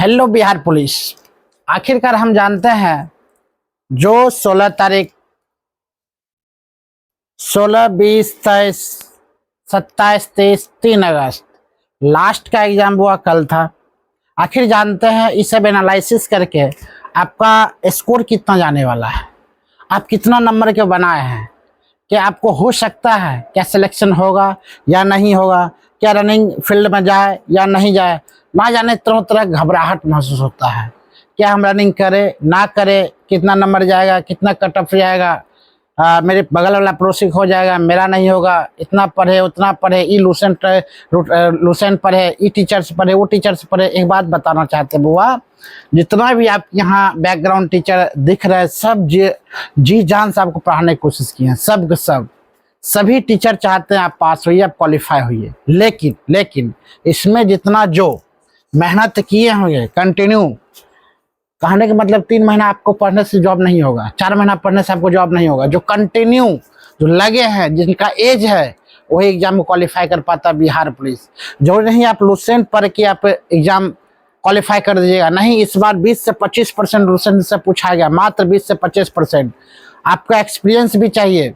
Hello Bihar police. आखिरकार हम जानते हैं जो 16 तारीख 16, 20, 23, 27, 23, 3 अगस्त लास्ट का एग्जाम हुआ कल था। आखिर जानते हैं इस सब एनालिसिस करके आपका स्कोर कितना जाने वाला है, आप कितना नंबर के बनाए हैं, क्या आपको हो सकता है क्या सिलेक्शन होगा या नहीं होगा, क्या रनिंग फील्ड में जाए या नहीं जाए। ना जाने तरह तरह घबराहट महसूस होता है, क्या हम रनिंग करें ना करें, कितना नंबर जाएगा, कितना कट ऑफ जाएगा, मेरे बगल वाला पड़ोसी हो जाएगा, मेरा नहीं होगा, इतना पढ़े उतना पढ़े, ई लूसेंट पढ़े, ई टीचर्स पढ़े, वो टीचर्स पढ़े। एक बात बताना चाहते बुआ, जितना भी आप यहाँ बैकग्राउंड टीचर दिख रहे हैं सब जी जान से आपको पढ़ाने की कोशिश की है, सब सभी टीचर चाहते हैं आप पास होइए, आप क्वालिफाई होइए। लेकिन इसमें जितना जो मेहनत किए होंगे कंटिन्यू, कहने का मतलब 3 महीना आपको पढ़ने से जॉब नहीं होगा, 4 महीना पढ़ने से आपको जॉब नहीं होगा। जो कंटिन्यू जो लगे हैं, जिनका एज है, वही एग्जाम को क्वालिफाई कर पाता बिहार पुलिस। जो नहीं आप लूसेंट पढ़ के आप एग्जाम क्वालिफाई कर दीजिएगा, नहीं। इस बार 20 से 25% लूसेंट से पूछा गया, मात्र 20 से 25%। आपका एक्सपीरियंस भी चाहिए,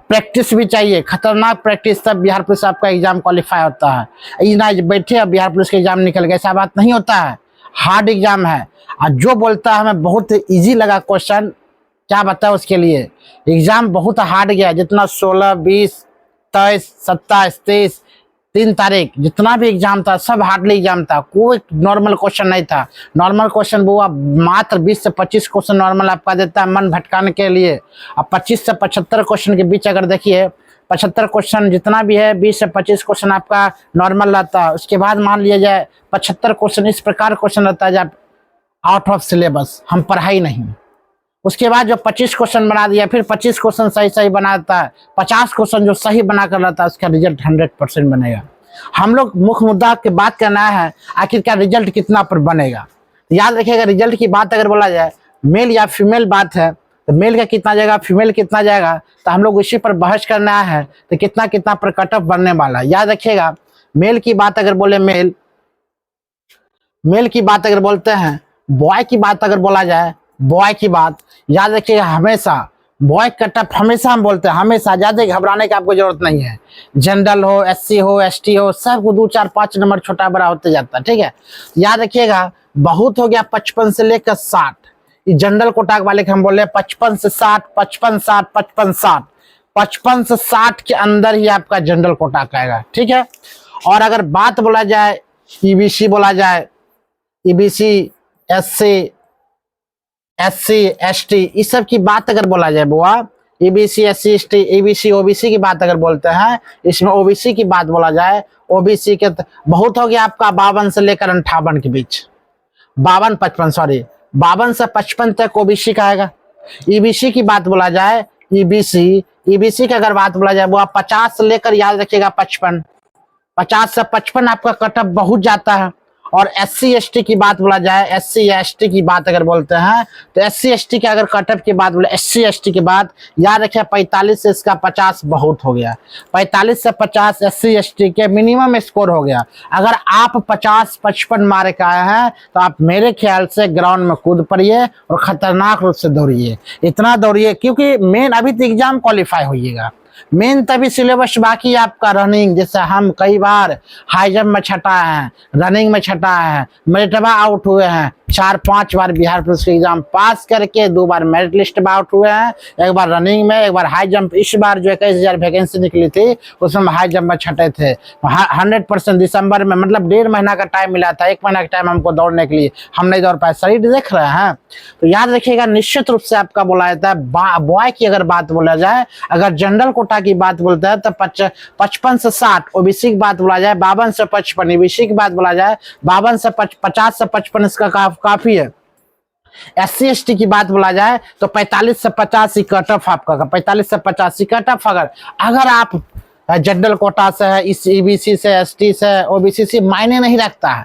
प्रैक्टिस भी चाहिए, खतरनाक प्रैक्टिस, तब बिहार पुलिस आपका एग्जाम क्वालिफाई होता है। इतना बैठे अब बिहार पुलिस का एग्जाम निकल गया, ऐसा बात नहीं होता है। हार्ड एग्जाम है। और जो बोलता है हमें बहुत इजी लगा क्वेश्चन, क्या बताए उसके लिए। एग्जाम बहुत हार्ड गया, जितना 16, 20, 23, 27, 23, 3 तारीख जितना भी एग्जाम था सब हार्डली एग्जाम था, कोई नॉर्मल क्वेश्चन नहीं था। नॉर्मल क्वेश्चन वो मात्र 20 से 25 क्वेश्चन नॉर्मल आपका देता है मन भटकाने के लिए। अब 25 से 75 क्वेश्चन के बीच अगर देखिए, 75 क्वेश्चन जितना भी है, 20 से 25 क्वेश्चन आपका नॉर्मल रहता है। उसके बाद मान लिया जाए 75 क्वेश्चन इस प्रकार क्वेश्चन रहता है जब आउट ऑफ सिलेबस, हम पढ़ाई नहीं। उसके बाद जो 25 क्वेश्चन बना दिया, फिर 25 क्वेश्चन सही बनाता है, 50 क्वेश्चन जो सही बना कर रहता है, उसका रिजल्ट 100% बनेगा। हम लोग मुख्य मुद्दा की बात करना है, आखिरकार रिजल्ट कितना पर बनेगा। याद रखिएगा, रिजल्ट की बात अगर बोला जाए, मेल या फीमेल बात है तो मेल का कितना जाएगा, फीमेल कितना जाएगा, तो हम लोग इसी पर बहस करना है। तो कितना कितना पर कट ऑफ बनने वाला है, याद रखिएगा। मेल की बात अगर बोले, मेल की बात अगर बोलते हैं, बॉय की बात अगर बोला जाए, बॉय की बात याद रखिएगा, हमेशा बॉय कट ऑफ हमेशा हम बोलते हैं, हमेशा। ज्यादा घबराने की आपको जरूरत नहीं है। जनरल हो, एससी हो, एसटी हो, सबको 2, 4, 5 नंबर छोटा बड़ा होते जाता है, ठीक है। याद रखिएगा, बहुत हो गया 55 से लेकर 60। जनरल कोटा वाले के हम बोल रहे हैं 55 से 60, 55, 60, 55, 60, 55 से 60 के अंदर ही आपका जनरल कोटा का आएगा, ठीक है। और अगर बात बोला जाए, ईबीसी बोला जाए, ईबीसी, एससी, एसटी, इस सब की बात अगर बोला जाए बुआ, EBC, SC, ST, EBC, OBC की बात अगर बोलते हैं, इसमें ओबीसी की बात बोला जाए, ओबीसी के बहुत हो गया आपका 52 से लेकर 58 के बीच, 52 से 55 तक ओबीसी का आएगा। ईबीसी की बात बोला जाए, ईबीसी की अगर बात बोला जाए वो 50 से लेकर याद रखिएगा 55, 50 से 55 आपका कट ऑफ बहुत जाता है। और एससी एसटी की बात बोला जाए, एससी या एसटी की बात अगर बोलते हैं, तो एससी एसटी के अगर कट ऑफ की बात बोले, एससी एसटी की बात याद रखिए 45 से इसका 50 बहुत हो गया। 45 से 50 एससी एसटी के मिनिमम स्कोर हो गया। अगर आप 50-55 मारे का आए हैं तो आप मेरे ख्याल से ग्राउंड में कूद पड़िए और खतरनाक रूप से दौड़िए, इतना दौड़िए, क्योंकि मेन अभी तो एग्जाम क्वालिफाई होइएगा। मेन तभी सिलेबस बाकी आपका रनिंग, जैसे हम कई बार हाई जंप में छटा है, रनिंग में छटा है, मेरिटबा आउट हुए हैं, 4-5 बार बिहार पुलिस के एग्जाम पास करके 2 बार मेरिट लिस्ट में आउट हुए हैं, एक बार रनिंग में, एक बार हाई जंप। इस बार जो 21,000 वैकेंसी निकली थी उसमें हाई जंप में छटे थे 100%। दिसंबर में, मतलब 1.5 महीना का टाइम मिला था, 1 महीना का टाइम हमको दौड़ने के लिए, हम नहीं दौड़ पाए। शरीर देख रहे हैं, तो याद रखिएगा निश्चित रूप से आपका बोला जाता है। बॉय की अगर बात बोला जाए, अगर जनरल कोटा की बात बोलता है तो 55 से 60 ओबीसी की बात बोला जाए, 52 से 55 ईबीसी की बात बोला जाए, 52 से 50 से 55 इसका काफी है। एससी एसटी की बात बोला जाए तो 45 से 85 कट ऑफ आपका, 45 से 85 कट ऑफ। अगर आप जनरल कोटा से है, इस ईबीसी से, एसटी से, ओबीसी से मायने नहीं रखता है,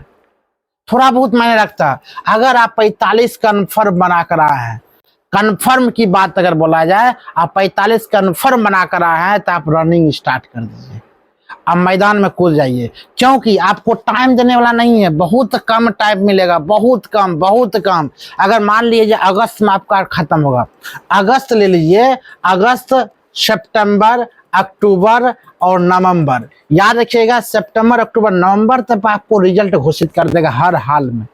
थोड़ा बहुत मायने रखता है। अगर आप 45 कन्फर्म बना कर आए हैं, कन्फर्म की बात अगर बोला जाए, आप 45 कन्फर्म बना कर आए हैं तो आप रनिंग स्टार्ट कर दीजिए। आप मैदान में कूद जाइए, क्योंकि आपको टाइम देने वाला नहीं है, बहुत कम टाइम मिलेगा, बहुत कम, बहुत कम। अगर मान लीजिए अगस्त में आपका खत्म होगा, अगस्त ले लीजिए, अगस्त, सितंबर, अक्टूबर और नवंबर, याद रखिएगा सितंबर, अक्टूबर, नवंबर तक आपको रिजल्ट घोषित कर देगा हर हाल में।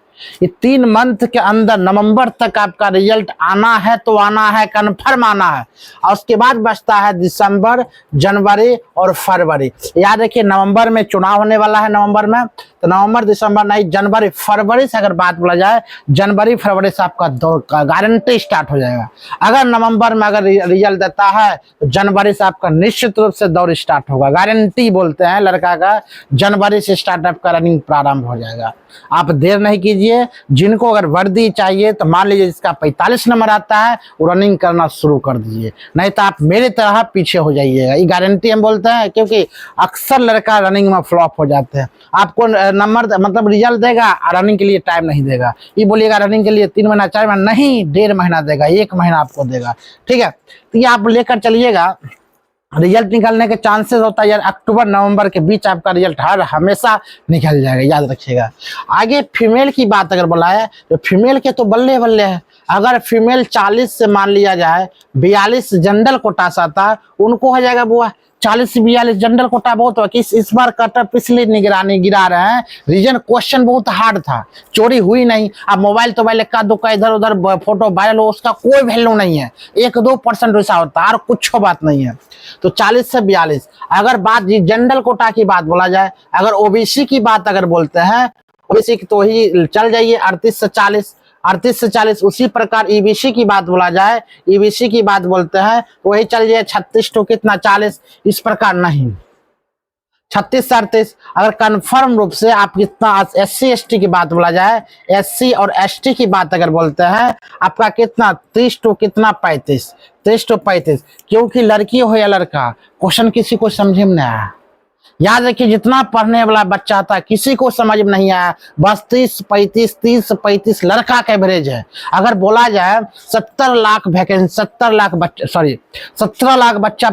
ये 3 मंथ के अंदर नवंबर तक आपका रिजल्ट आना है तो आना है, कन्फर्म आना है। और उसके बाद बचता है दिसंबर, जनवरी और फरवरी। याद रखिए नवंबर में चुनाव होने वाला है, नवंबर में, तो नवंबर, दिसंबर नहीं, जनवरी, फरवरी से अगर बात बोला जाए, जनवरी फरवरी से आपका दौड़ का गारंटी स्टार्ट हो जाएगा। अगर नवंबर में अगर रिजल्ट देता है तो जनवरी से आपका निश्चित रूप से दौड़ स्टार्ट होगा, गारंटी बोलते हैं लड़का का, जनवरी से स्टार्टअप का रनिंग प्रारंभ हो जाएगा। आप देर नहीं कीजिए, जिनको अगर वर्दी चाहिए तो मान लीजिए जिसका 45 नंबर आता है वो रनिंग करना शुरू कर दीजिए, नहीं तो आप मेरे तरह पीछे हो जाइएगा। ये गारंटी हम बोलते हैं, क्योंकि अक्सर लड़का रनिंग में फ्लॉप हो जाते हैं। आपको नंबर मतलब रिजल्ट देगा, रनिंग के लिए टाइम नहीं देगा। ये बोलिएगा रनिंग के लिए 3 महीना 4 महीना नहीं, 1.5 महीना देगा, 1 महीना आपको देगा, ठीक है। तो ये आप लेकर चलिएगा, रिजल्ट निकलने के चांसेस होता है यार अक्टूबर नवंबर के बीच आपका रिजल्ट हर हमेशा निकल जाएगा, याद रखिएगा। आगे फीमेल की बात अगर बोला है तो फीमेल के तो बल्ले बल्ले है। अगर फीमेल 40 से मान लिया जाए 42 जनरल कोटा सा था, उनको हो जाएगा बुआ 40 से 42 जनरल कोटा बहुत हो। इस बार कटर पिछली निगरानी गिरा रहे हैं, रीजन क्वेश्चन बहुत हार्ड था, चोरी हुई नहीं। अब मोबाइल तो मोबाइल का दुक्का इधर उधर फोटो वायरल हो, उसका कोई वैल्यू नहीं है, 1-2% वैसा होता है और कुछ बात नहीं है। तो 40 से 42 अगर बात जनरल कोटा की बात बोला जाए, अगर ओबीसी की बात अगर बोलते हैं, ओबीसी की तो ही चल जाइए 38 से 40, 38 से 40। उसी प्रकार ईबीसी की बात बोला जाए, ईबीसी की बात बोलते हैं वही चल जाए 36 तो कितना 40, इस प्रकार नहीं 36 से 38। अगर कंफर्म रूप से आप कितना SC ST की बात बोला जाए, SC और ST की बात अगर बोलते हैं, आपका कितना 30 तो कितना 35, 30 तो 35। क्योंकि लड़की हो या लड़का, क्वेश्चन किसी को समझ में नहीं आया। याद रखिए जितना पढ़ने वाला बच्चा था किसी को समझ में नहीं आया, बस 30-35, 30-35 लड़का का एवरेज है। अगर बोला जाए 17 लाख वैकेंसी, 17 लाख बच्चा, सॉरी 17 लाख बच्चा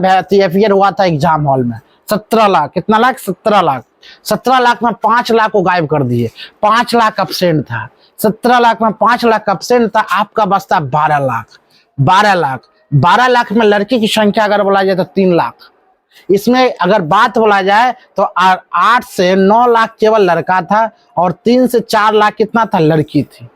अपियर हुआ था एग्जाम हॉल में, 17 लाख, कितना लाख, 17 लाख। 17 लाख में 5 लाख को गायब कर दिए, 5 लाख एब्सेंट था। 17 लाख में 5 लाख एब्सेंट था, आपका बचता 12 लाख। 12 लाख, 12 लाख में लड़की की संख्या अगर बोला जाए तो 3 लाख। इसमें अगर बात बोला जाए तो 8 से 9 लाख केवल लड़का था और 3 से 4 लाख कितना था, लड़की थी।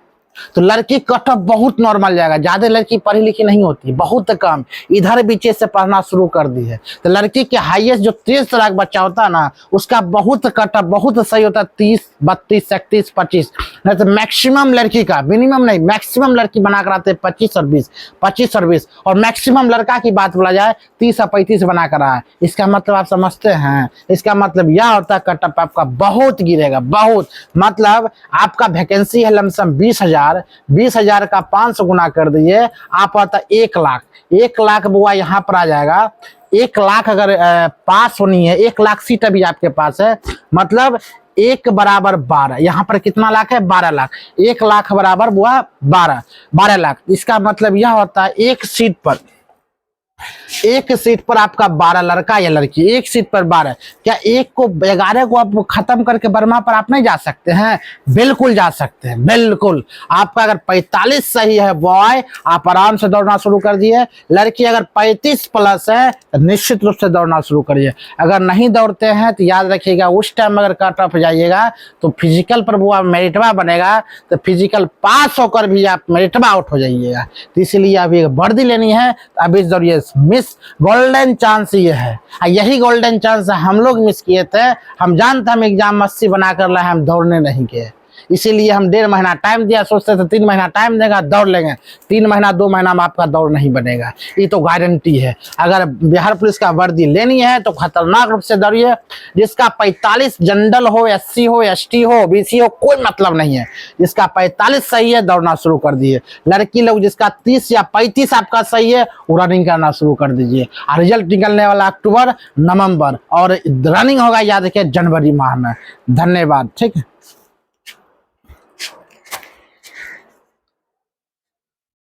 तो लड़की कट ऑफ बहुत नॉर्मल जाएगा, ज्यादा लड़की पढ़ी लिखी नहीं होती, बहुत कम, इधर बीचे से पढ़ना शुरू कर दी है। तो लड़की के हाईएस्ट जो 30 लाख बच्चा होता है ना, उसका बहुत कट ऑफ बहुत सही होता है 30, 32, 31, 25। नहीं तो मैक्सिमम लड़की का, मिनिमम नहीं, मैक्सिमम लड़की बना कर आते 25 और 20, 25 और 20। और मैक्सिमम लड़का की बात बोला जाए 30 और 35 बना कर आया। इसका मतलब आप समझते हैं, इसका मतलब यह होता है कट ऑफ आपका बहुत गिरेगा, बहुत। मतलब आपका वैकेंसी है लमसम 20,000 का 500 गुना कर दिए, आप आता 1 लाख। 1 लाख बुआ यहाँ पर आ जाएगा। 1 लाख अगर पास होनी है, 1 लाख सीट अभी आपके पास है, मतलब 1 बराबर 12, यहाँ पर कितना लाख है, 12 लाख। 1 लाख बराबर बुआ 12 लाख। इसका मतलब यह होता है एक सीट पर आपका 12 लड़का या लड़की, एक सीट पर 12। क्या 11 को आप खत्म करके बर्मा पर आप नहीं जा सकते हैं? बिल्कुल जा सकते हैं, बिल्कुल। आपका अगर 45 सही है बॉय, आप आराम से दौड़ना शुरू कर दिए। लड़की अगर 35 प्लस है तो निश्चित रूप से दौड़ना शुरू करिए। अगर नहीं दौड़ते हैं तो याद रखिएगा उस टाइम अगर कट ऑफ जाइएगा तो फिजिकल पर वो मेरिटवा बनेगा, तो फिजिकल पास होकर भी आप मेरिटवा आउट हो जाइएगा। तो इसलिए अभी वर्दी लेनी है तो अभी दौड़िए। मिस गोल्डन चांस ये है, यही गोल्डन चांस हम लोग मिस किए थे। हम जानते हम एग्जाम 80 बना कर लाए, हम दौड़ने नहीं गए, इसीलिए हम 1.5 महीना टाइम दिया, सोचते थे 3 महीना टाइम देगा दौड़ लेंगे। 3 महीना 2 महीना में आपका दौड़ नहीं बनेगा, ये तो गारंटी है। अगर बिहार पुलिस का वर्दी लेनी है तो खतरनाक रूप से दौड़िए। जिसका 45 जनरल हो, SC हो, ST हो, BC हो, कोई मतलब नहीं है। जिसका 45 सही है दौड़ना शुरू कर दिए। लड़की लोग जिसका 30 या 35 आपका सही है वो रनिंग करना शुरू कर दीजिए। और रिजल्ट निकलने वाला अक्टूबर, नवंबर, और रनिंग होगा याद रखिए जनवरी माह में। धन्यवाद, ठीक है।